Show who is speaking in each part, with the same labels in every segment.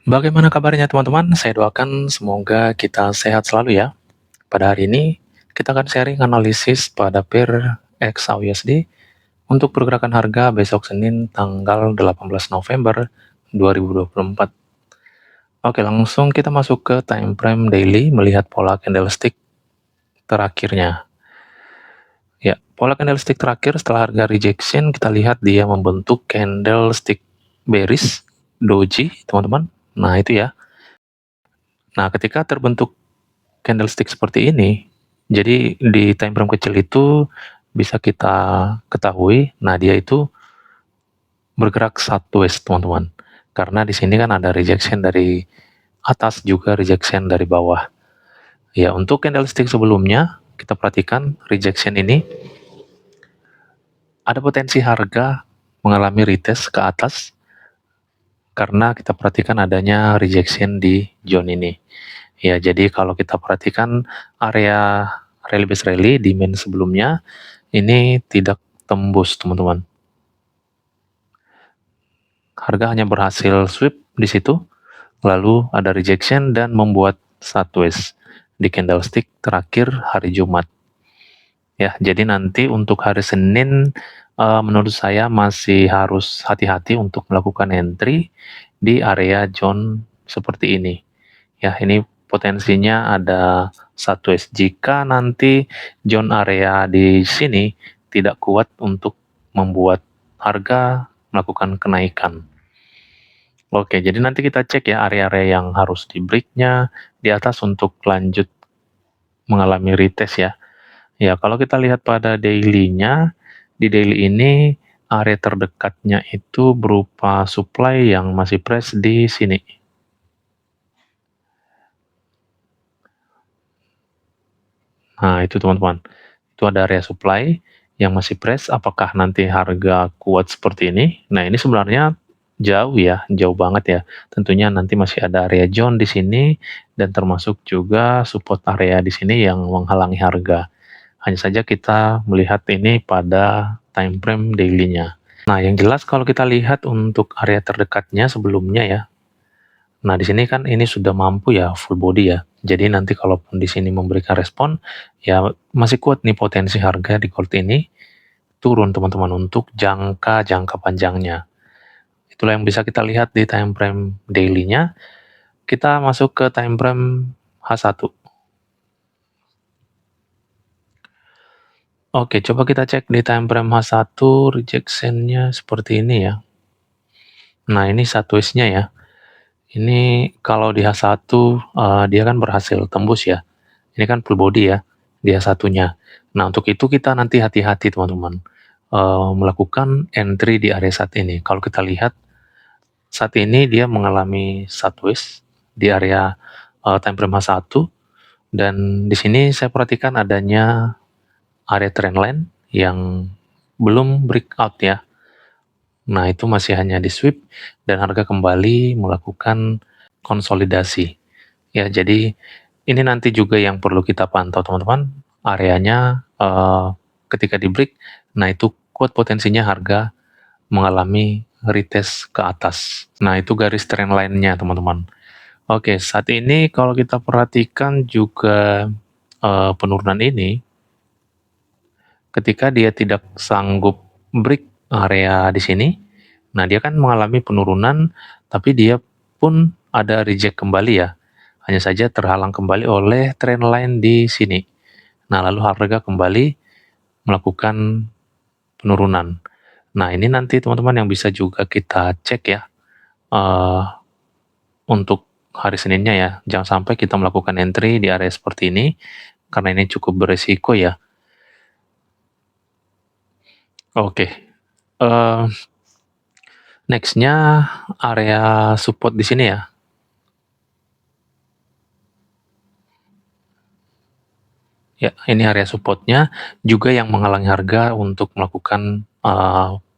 Speaker 1: Bagaimana kabarnya teman-teman? Saya doakan semoga kita sehat selalu ya. Pada hari ini, kita akan sharing analisis pada pair XAUSD untuk pergerakan harga besok Senin tanggal 18 November 2024. Oke, langsung kita masuk ke time frame daily melihat pola candlestick terakhirnya. Ya, pola candlestick terakhir setelah harga rejection kita lihat dia membentuk candlestick bearish doji, teman-teman. Nah, itu ya. Nah, ketika terbentuk candlestick seperti ini, jadi di time frame kecil itu bisa kita ketahui, nah dia itu bergerak sideways teman-teman. Karena di sini kan ada rejection dari atas juga rejection dari bawah. Ya, untuk candlestick sebelumnya kita perhatikan rejection ini ada potensi harga mengalami retest ke atas karena kita perhatikan adanya rejection di zone ini. Ya, jadi kalau kita perhatikan area rally base rally di main sebelumnya ini tidak tembus, teman-teman. Harga hanya berhasil sweep di situ, lalu ada rejection dan membuat sideways di candlestick terakhir hari Jumat. Ya, jadi nanti untuk hari Senin menurut saya masih harus hati-hati untuk melakukan entry di area zone seperti ini. Ya, ini potensinya ada sideways. Jika nanti zone area di sini tidak kuat untuk membuat harga melakukan kenaikan. Oke, jadi nanti kita cek ya area-area yang harus di breaknya di atas untuk lanjut mengalami retest ya. Ya, kalau kita lihat pada daily-nya, di daily ini area terdekatnya itu berupa supply yang masih press di sini. Nah, itu teman-teman. Itu ada area supply yang masih press, apakah nanti harga kuat seperti ini? Nah, ini sebenarnya jauh ya, jauh banget ya. Tentunya nanti masih ada area zone di sini dan termasuk juga support area di sini yang menghalangi harga. Hanya saja kita melihat ini pada time frame daily-nya. Nah, yang jelas kalau kita lihat untuk area terdekatnya sebelumnya ya. Nah, di sini kan ini sudah mampu ya full body ya. Jadi nanti kalaupun di sini memberikan respon, ya masih kuat nih potensi harga di gold ini turun teman-teman untuk jangka panjangnya. Itulah yang bisa kita lihat di time frame daily-nya. Kita masuk ke time frame H1. Oke, coba kita cek di time frame H1 rejection-nya seperti ini ya. Nah, ini sideways-nya ya. Ini kalau di H1 dia kan berhasil tembus ya. Ini kan full body ya di H1-nya. Nah, untuk itu kita nanti hati-hati teman-teman melakukan entry di area saat ini. Kalau kita lihat saat ini dia mengalami sideways di area time frame H1 dan di sini saya perhatikan adanya area trendline yang belum breakout ya. Nah, itu masih hanya di sweep dan harga kembali melakukan konsolidasi. Ya, jadi ini nanti juga yang perlu kita pantau teman-teman, areanya ketika di break, nah itu kuat potensinya harga mengalami retest ke atas. Nah, itu garis trend line-nya teman-teman. Oke, saat ini kalau kita perhatikan juga penurunan ini, ketika dia tidak sanggup break area di sini, nah dia kan mengalami penurunan, tapi dia pun ada reject kembali ya. Hanya saja terhalang kembali oleh trend line di sini. Nah, lalu harga kembali melakukan penurunan. Nah, ini nanti teman-teman yang bisa juga kita cek ya untuk hari Seninnya ya. Jangan sampai kita melakukan entry di area seperti ini karena ini cukup beresiko ya. Oke. Nextnya area support di sini ya. Ya, ini area supportnya juga yang menghalangi harga untuk melakukan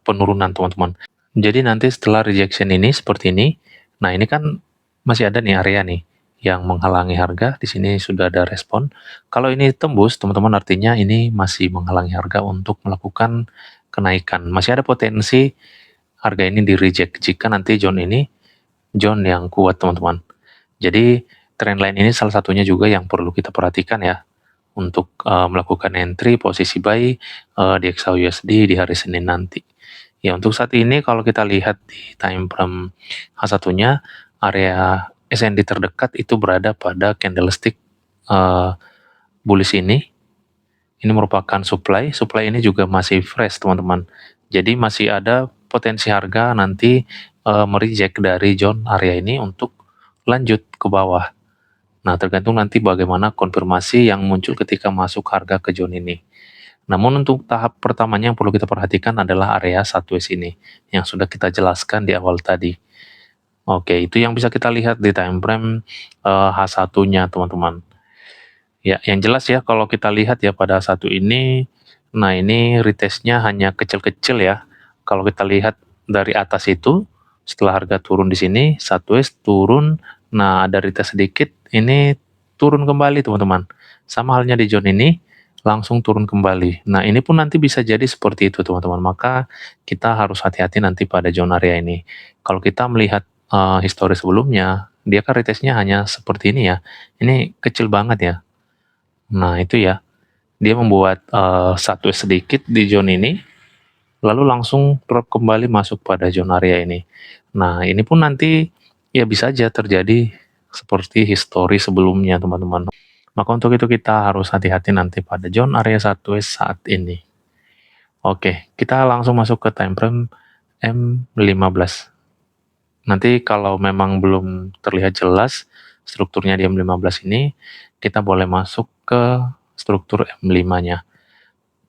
Speaker 1: penurunan teman-teman. Jadi nanti setelah rejection ini seperti ini, nah ini kan masih ada nih area nih yang menghalangi harga. Di sini sudah ada respon. Kalau ini tembus, teman-teman artinya ini masih menghalangi harga untuk melakukan kenaikan. Masih ada potensi harga ini di reject jika nanti zone ini zone yang kuat, teman-teman. Jadi trendline ini salah satunya juga yang perlu kita perhatikan ya untuk melakukan entry posisi buy di XAUUSD di hari Senin nanti. Ya, untuk saat ini kalau kita lihat di time frame H1-nya, area SND terdekat itu berada pada candlestick bullish ini. Ini merupakan supply. Supply ini juga masih fresh, teman-teman. Jadi masih ada potensi harga nanti mereject dari zone area ini untuk lanjut ke bawah. Nah, tergantung nanti bagaimana konfirmasi yang muncul ketika masuk harga ke zone ini. Namun untuk tahap pertamanya yang perlu kita perhatikan adalah area 1S ini, yang sudah kita jelaskan di awal tadi. Oke, itu yang bisa kita lihat di time frame H1-nya, teman-teman. Ya, yang jelas ya kalau kita lihat ya pada satu ini, nah ini retestnya hanya kecil-kecil ya. Kalau kita lihat dari atas itu, setelah harga turun di sini, 1S turun, nah ada retest sedikit, ini turun kembali teman-teman. Sama halnya di zone ini, langsung turun kembali. Nah ini pun nanti bisa jadi seperti itu teman-teman, maka kita harus hati-hati nanti pada zone area ini. Kalau kita melihat histori sebelumnya, dia kan retestnya hanya seperti ini ya, ini kecil banget ya. Nah, itu ya, dia membuat satu sedikit di zone ini, lalu langsung drop kembali masuk pada zone area ini. Nah, ini pun nanti ya bisa aja terjadi seperti histori sebelumnya, teman-teman. Maka untuk itu kita harus hati-hati nanti pada zone area 1S saat ini. Oke, kita langsung masuk ke time frame M15. Nanti kalau memang belum terlihat jelas strukturnya di M15 ini, kita boleh masuk ke struktur M5-nya.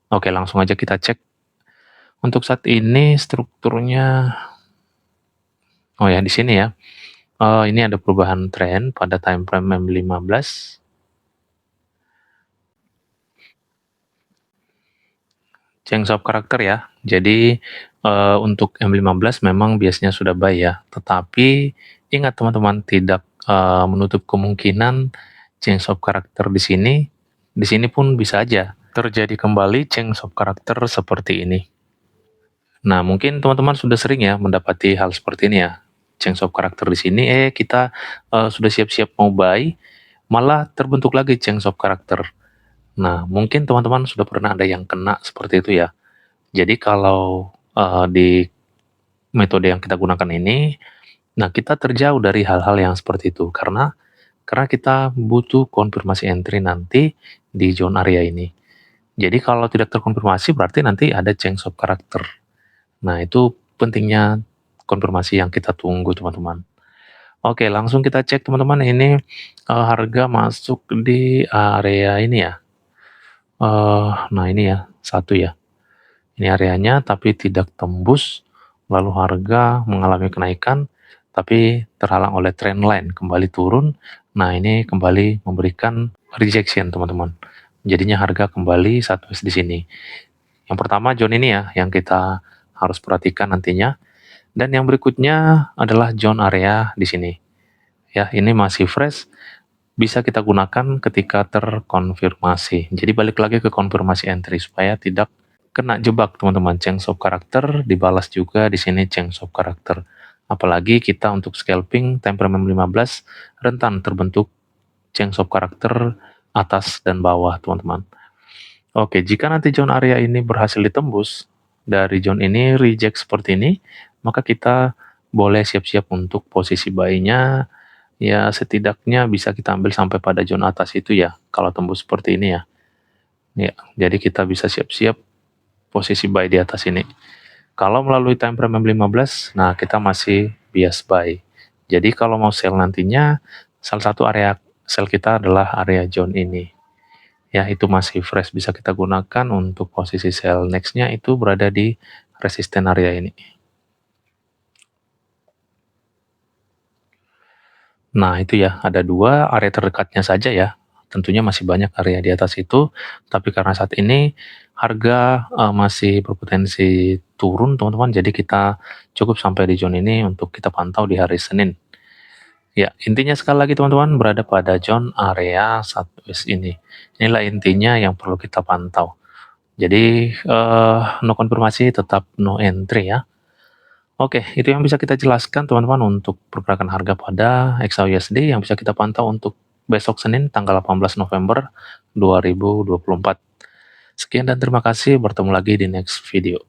Speaker 1: Oke, langsung aja kita cek. Untuk saat ini strukturnya, oh ya di sini ya, ini ada perubahan tren pada time frame M15. Change of karakter ya. Jadi untuk M15 memang biasanya sudah buy ya. Tetapi ingat teman-teman, tidak menutup kemungkinan change of karakter di sini. Di sini pun bisa aja terjadi kembali change of karakter seperti ini. Nah, mungkin teman-teman sudah sering ya mendapati hal seperti ini ya. Change of karakter di sini, kita sudah siap-siap mau buy, malah terbentuk lagi change of karakter. Nah, mungkin teman-teman sudah pernah ada yang kena seperti itu ya. Jadi kalau di metode yang kita gunakan ini, nah kita terjauh dari hal-hal yang seperti itu karena kita butuh konfirmasi entry nanti di zone area ini. Jadi kalau tidak terkonfirmasi berarti nanti ada change of karakter. Nah, itu pentingnya konfirmasi yang kita tunggu, teman-teman. Oke, langsung kita cek, teman-teman. Ini harga masuk di area ini ya. Nah, ini ya, satu ya. Ini areanya, tapi tidak tembus. Lalu harga mengalami kenaikan, tapi terhalang oleh trend line, kembali turun. Nah, ini kembali memberikan rejection, teman-teman. Jadinya harga kembali satu di sini. Yang pertama, zone ini ya, yang kita harus perhatikan nantinya. Dan yang berikutnya adalah zone area di sini. Ya, ini masih fresh, bisa kita gunakan ketika terkonfirmasi. Jadi balik lagi ke konfirmasi entry supaya tidak kena jebak teman-teman. Change of karakter dibalas juga di sini change of karakter. Apalagi kita untuk scalping temperament 15 rentan terbentuk change of karakter atas dan bawah, teman-teman. Oke, jika nanti zone area ini berhasil ditembus, dari zone ini reject seperti ini, maka kita boleh siap-siap untuk posisi buy-nya, ya setidaknya bisa kita ambil sampai pada zone atas itu ya, kalau tembus seperti ini ya. Ya, jadi kita bisa siap-siap posisi buy di atas ini. Kalau melalui time frame M15, nah kita masih bias buy. Jadi kalau mau sell nantinya, salah satu area sell kita adalah area zone ini. Ya, itu masih fresh, bisa kita gunakan untuk posisi sell next-nya itu berada di resisten area ini. Nah, itu ya, ada dua area terdekatnya saja ya. Tentunya masih banyak area di atas itu, tapi karena saat ini harga masih berpotensi turun, teman-teman, jadi kita cukup sampai di zone ini untuk kita pantau di hari Senin. Ya, intinya sekali lagi teman-teman berada pada zone area 1S ini. Inilah intinya yang perlu kita pantau. Jadi, no konfirmasi tetap no entry ya. Oke, itu yang bisa kita jelaskan teman-teman untuk pergerakan harga pada XAUSD yang bisa kita pantau untuk besok Senin tanggal 18 November 2024. Sekian dan terima kasih, bertemu lagi di next video.